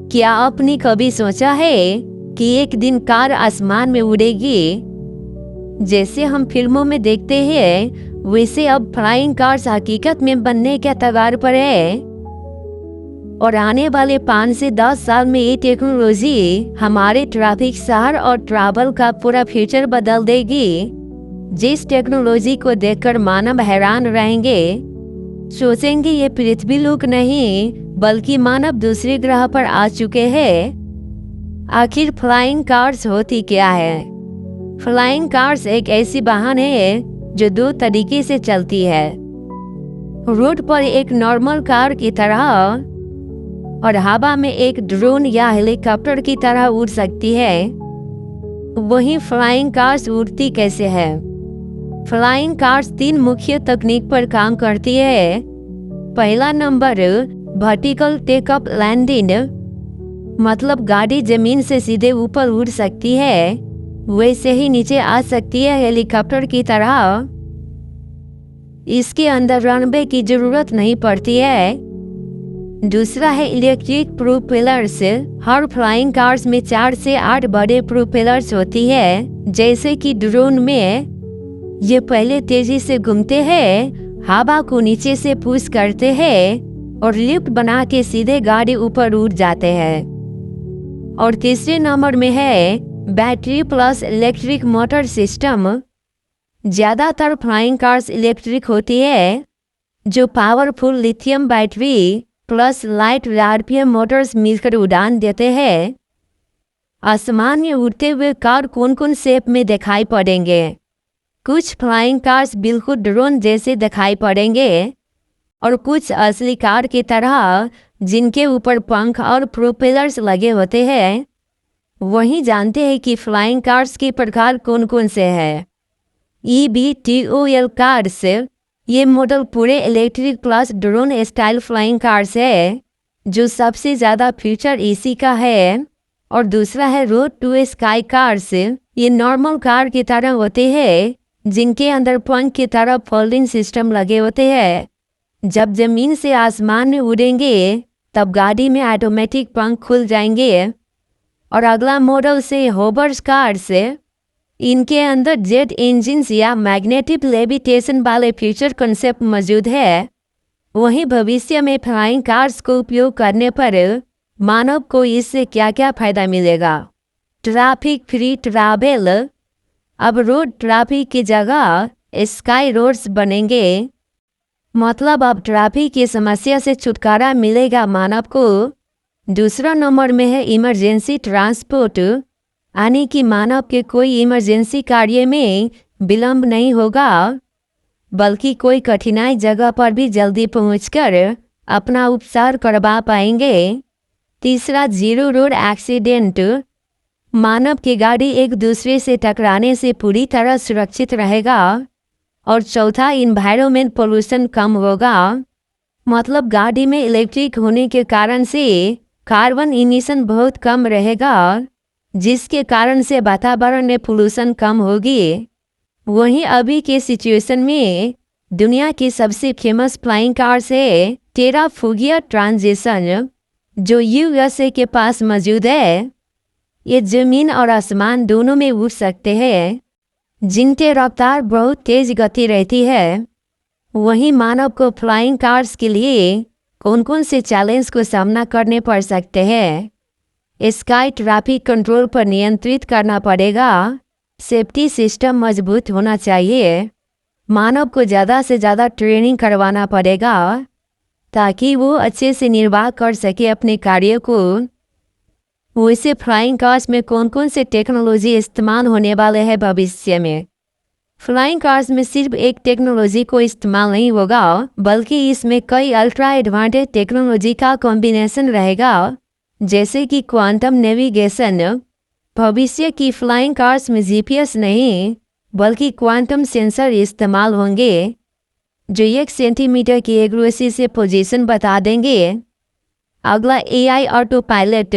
क्या आपने कभी सोचा है कि एक दिन कार आसमान में उड़ेगी? जैसे हम फिल्मों में देखते हैं, वैसे अब फ्लाइंग कार्स हकीकत में बनने के कगार पर है। और आने वाले 5 से 10 साल में ये टेक्नोलॉजी हमारे ट्रैफिक, शहर और ट्रैवल का पूरा फ्यूचर बदल देगी। जिस टेक्नोलॉजी को देखकर मानव हैरान रहेंगे, सोचेंगे ये पृथ्वी लोक नहीं बल्कि मानव दूसरे ग्रह पर आ चुके हैं। आखिर फ्लाइंग कार्स होती क्या है? फ्लाइंग कार्स एक ऐसी वाहन है जो 2 तरीके से चलती है, रोड पर एक नॉर्मल कार की तरह और हवा में एक ड्रोन या हेलीकॉप्टर की तरह उड़ सकती है। वहीं फ्लाइंग कार्स उड़ती कैसे है? फ्लाइंग कार्स 3 मुख्य तकनीक पर काम करती है। पहला नंबर वर्टिकल टेकअप लैंडिंग, मतलब गाड़ी जमीन से सीधे ऊपर उड़ सकती है, वैसे ही नीचे आ सकती है हेलीकॉप्टर की तरह। इसके अंदर रनवे की जरूरत नहीं पड़ती है। दूसरा है इलेक्ट्रिक प्रोपेलर्स। हर फ्लाइंग कार्स में 4 से 8 बड़े प्रोपेलर्स होती है, जैसे कि ड्रोन में। ये पहले तेजी से घूमते हैं, हवा को नीचे से पुश करते हैं और लिफ्ट बना के सीधे गाड़ी ऊपर उड़ जाते हैं। और तीसरे नंबर में है battery plus electric motor system. ज़्यादातर फ्लाइंग कार्स इलेक्ट्रिक होती है, जो powerful lithium battery plus light RPM Motors मिलकर उड़ान देते हैं। आसमान में उड़ते हुए कार कौन कौन शेप में दिखाई पड़ेंगे? कुछ फ्लाइंग कार्स बिल्कुल ड्रोन जैसे दिखाई पड़ेंगे और कुछ असली कार की तरह, जिनके ऊपर पंख और प्रोपेलर्स लगे होते हैं। वहीं जानते हैं कि फ्लाइंग कार्स के प्रकार कौन कौन से हैं। EVTOL कार्स, ये मॉडल पूरे electric plus drone style flying cars है, जो सबसे ज़्यादा फीचर इसी का है। और दूसरा है रोड टू स्काई कार्स। ये नॉर्मल कार की तरह होते हैं, जिनके अंदर पंख की तरह फोल्डिंग सिस्टम लगे होते हैं। जब जमीन से आसमान में उड़ेंगे तब गाड़ी में ऑटोमेटिक पंख खुल जाएंगे। और अगला मॉडल से होवर्स कार्स। इनके अंदर जेट इंजिन्स या मैग्नेटिक लेविटेशन वाले फ्यूचर कंसेप्ट मौजूद है। वहीं भविष्य में फ्लाइंग कार्स को उपयोग करने पर मानव को इससे क्या क्या फायदा मिलेगा? Traffic free travel. अब रोड ट्रैफिक की जगह स्काई रोड्स बनेंगे, मतलब अब ट्रैफिक की समस्या से छुटकारा मिलेगा मानव को। दूसरा नंबर में है इमरजेंसी ट्रांसपोर्ट, यानी कि मानव के कोई इमरजेंसी कार्य में विलंब नहीं होगा, बल्कि कोई कठिनाई जगह पर भी जल्दी पहुंचकर अपना उपचार करवा पाएंगे। तीसरा जीरो रोड एक्सीडेंट, मानव की गाड़ी एक दूसरे से टकराने से पूरी तरह सुरक्षित रहेगा। और चौथा इन्वायरमेंट पोल्यूशन कम होगा, मतलब गाड़ी में इलेक्ट्रिक होने के कारण से कार्बन इमिशन बहुत कम रहेगा, जिसके कारण से वातावरण में पोल्यूशन कम होगी। वहीं अभी के सिचुएशन में दुनिया की सबसे फेमस फ्लाइंग कार्स है टेराफुगिया ट्रांजिशन, जो USA के पास मौजूद है। ये जमीन और आसमान दोनों में उड़ सकते हैं, जिनके रफ्तार बहुत तेज गति रहती है। वहीं मानव को फ्लाइंग कार्स के लिए कौन कौन से चैलेंज को सामना करने पड़ सकते हैं? स्काई ट्रैफिक कंट्रोल पर नियंत्रित करना पड़ेगा, सेफ्टी सिस्टम मजबूत होना चाहिए, मानव को ज़्यादा से ज़्यादा ट्रेनिंग करवाना पड़ेगा ताकि वो अच्छे से निर्वाह कर सके अपने कार्य को। वैसे फ्लाइंग कार्स में कौन कौन से टेक्नोलॉजी इस्तेमाल होने वाले हैं भविष्य में? फ्लाइंग कार्स में सिर्फ एक टेक्नोलॉजी को इस्तेमाल नहीं होगा, बल्कि इसमें कई अल्ट्रा एडवांटेज टेक्नोलॉजी का कॉम्बिनेशन रहेगा, जैसे कि क्वांटम नेविगेशन। भविष्य की फ्लाइंग कार्स में GPS नहीं बल्कि क्वांटम सेंसर इस्तेमाल होंगे, जो 1 सेंटीमीटर की एक्यूरेसी से पोजीशन बता देंगे। अगला AI ऑटो पायलट,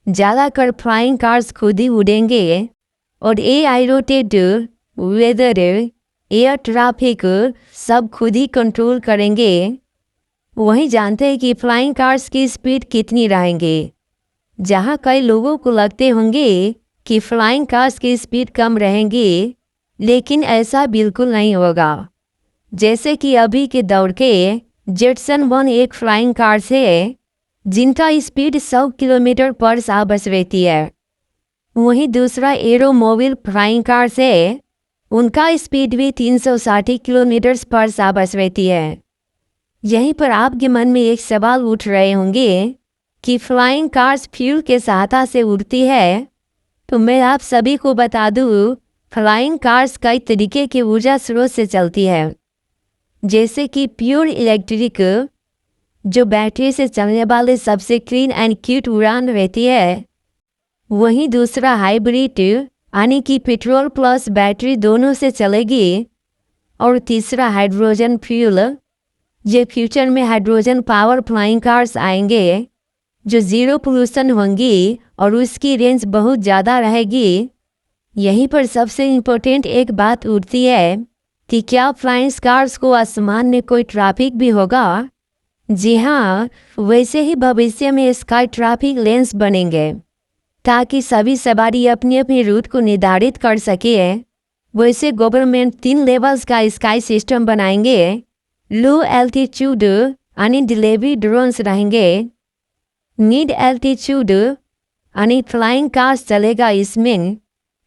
ज़्यादातर फ्लाइंग कार्स खुद ही उड़ेंगे। और AI rotate, weather, air traffic सब खुद ही कंट्रोल करेंगे। वहीं जानते हैं कि फ्लाइंग कार्स की स्पीड कितनी रहेंगी? जहां कई लोगों को लगते होंगे कि फ्लाइंग कार्स की स्पीड कम रहेंगी, लेकिन ऐसा बिल्कुल नहीं होगा। जैसे कि अभी के दौर के जेटसन 1 एक फ्लाइंग कार्स है जिनका स्पीड 100 किलोमीटर पर बस रहती है। वहीं दूसरा एरोमोबिल फ्लाइंग कार्स है, उनका स्पीड भी 360 किलोमीटर पर बस रहती है। यहीं पर आपके मन में एक सवाल उठ रहे होंगे कि फ्लाइंग कार्स फ्यूल के सहायता से उड़ती है, तो मैं आप सभी को बता दूं, फ्लाइंग कार्स कई तरीके के ऊर्जा स्रोत से चलती है, जैसे कि प्योर इलेक्ट्रिक, जो बैटरी से चलने वाले सबसे क्लीन एंड क्यूट उड़ान रहती है। वहीं दूसरा हाइब्रिड, यानी कि पेट्रोल प्लस बैटरी दोनों से चलेगी। और तीसरा हाइड्रोजन फ्यूल, ये फ्यूचर में हाइड्रोजन पावर फ्लाइंग कार्स आएंगे जो जीरो पोल्यूशन होंगी और उसकी रेंज बहुत ज़्यादा रहेगी। यहीं पर सबसे इम्पोर्टेंट एक बात उठती है कि क्या फ्लाइंग कार्स को आसमान में कोई ट्रैफिक भी होगा? जी हाँ, वैसे ही भविष्य में स्काई ट्रैफिक लेन्स बनेंगे ताकि सभी सवारी अपनी अपनी रूट को निर्धारित कर सके। वैसे गवर्नमेंट 3 लेवल्स का स्काई सिस्टम बनाएंगे। लो एल्टीट्यूड यानी डिलीवरी ड्रोन्स रहेंगे, मिड एल्टीट्यूड यानी फ्लाइंग कार्स चलेगा इसमें,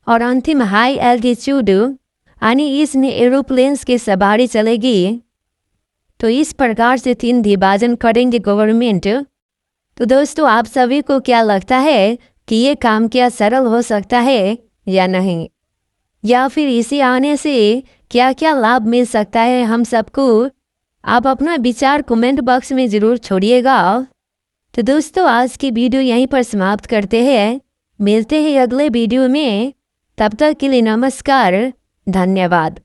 और अंतिम हाई एल्टीट्यूड यानी इसमें एरोप्लेन्स की सवारी चलेगी। तो इस प्रकार से 3 विभाजन करेंगे गवर्नमेंट। तो दोस्तों, आप सभी को क्या लगता है कि ये काम क्या सरल हो सकता है या नहीं, या फिर इसे आने से क्या क्या लाभ मिल सकता है हम सबको? आप अपना विचार कमेंट बॉक्स में ज़रूर छोड़िएगा। तो दोस्तों, आज की वीडियो यहीं पर समाप्त करते हैं। मिलते हैं अगले वीडियो में, तब तक के लिए नमस्कार, धन्यवाद।